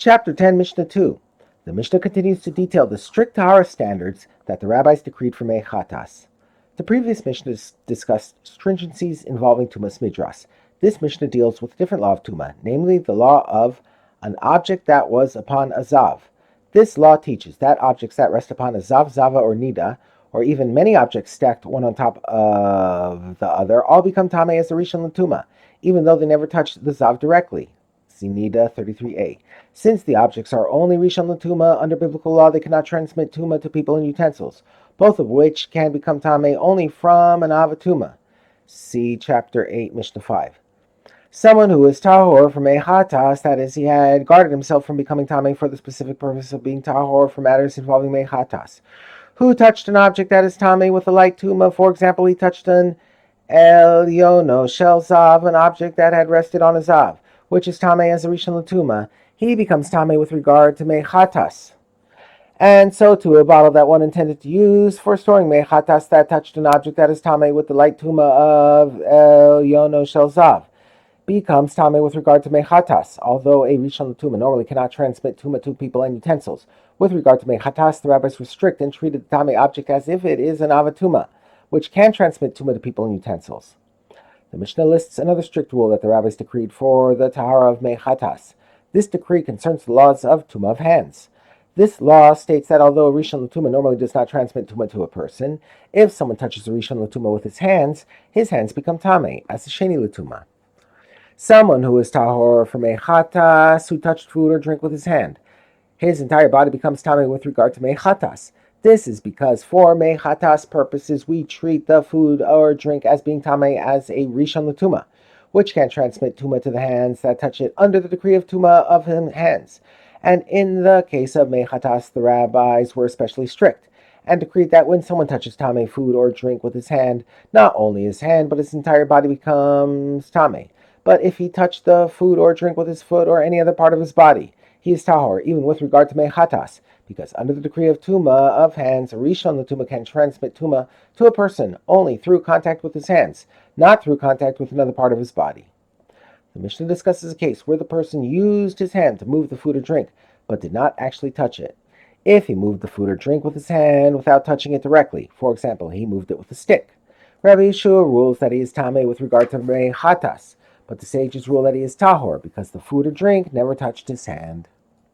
Chapter 10, Mishnah 2. The Mishnah continues to detail the strict Tahara standards that the rabbis decreed for Mechatas. The previous Mishnah discussed stringencies involving Tumas Midras. This Mishnah deals with a different law of Tuma, namely the law of an object that was upon a Zav. This law teaches that objects that rest upon a Zav, Zava, or Nida, or even many objects stacked one on top of the other, all become Tameh as a Rishon L'Tuma, even though they never touched the Zav directly. See Nida 33a. Since the objects are only Rishon L'Tuma, under biblical law they cannot transmit Tuma to people and utensils, both of which can become Tameh only from an Avatuma. See Chapter 8, Mishnah 5. Someone who is tahor from a hatas, that is, he had guarded himself from becoming tameh for the specific purpose of being tahor for matters involving me hatas, who touched an object that is tameh with a light tuma. For example, he touched an elyono shel zav, an object that had rested on a zav, which is tameh as a rishon l'tuma. He becomes tameh with regard to me hatas. And so too, a bottle that one intended to use for storing me hatas that touched an object that is tameh with the light tuma of elyono shel zav becomes tameh with regard to mechatas, although a rishon l'tuma normally cannot transmit tuma to people and utensils. With regard to mechatas, the rabbis restrict and treated the tameh object as if it is an avatuma, which can transmit tuma to people and utensils. The Mishnah lists another strict rule that the rabbis decreed for the tahara of mechatas. This decree concerns the laws of tuma of hands. This law states that although a rishon l'tuma normally does not transmit tuma to a person, if someone touches a rishon l'tuma with his hands become tameh as a sheni l'tuma. Someone who is tahor from a chatas, who touched food or drink with his hand, his entire body becomes tameh with regard to mechatas. This is because for mechatas purposes we treat the food or drink as being tameh as a rishon l'tuma, which can transmit tuma to the hands that touch it under the decree of tuma of hands. And in the case of mechatas, the rabbis were especially strict and decreed that when someone touches tameh food or drink with his hand, not only his hand but his entire body becomes tameh. But if he touched the food or drink with his foot or any other part of his body, he is tahor, even with regard to mechatas, because under the decree of tuma of hands, a rishon l'tuma can transmit tuma to a person only through contact with his hands, not through contact with another part of his body. The Mishnah discusses a case where the person used his hand to move the food or drink, but did not actually touch it. If he moved the food or drink with his hand without touching it directly, for example, he moved it with a stick, Rabbi Yeshua rules that he is tameh with regard to mechatas, but the sages rule that he is tahor because the food or drink never touched his hand.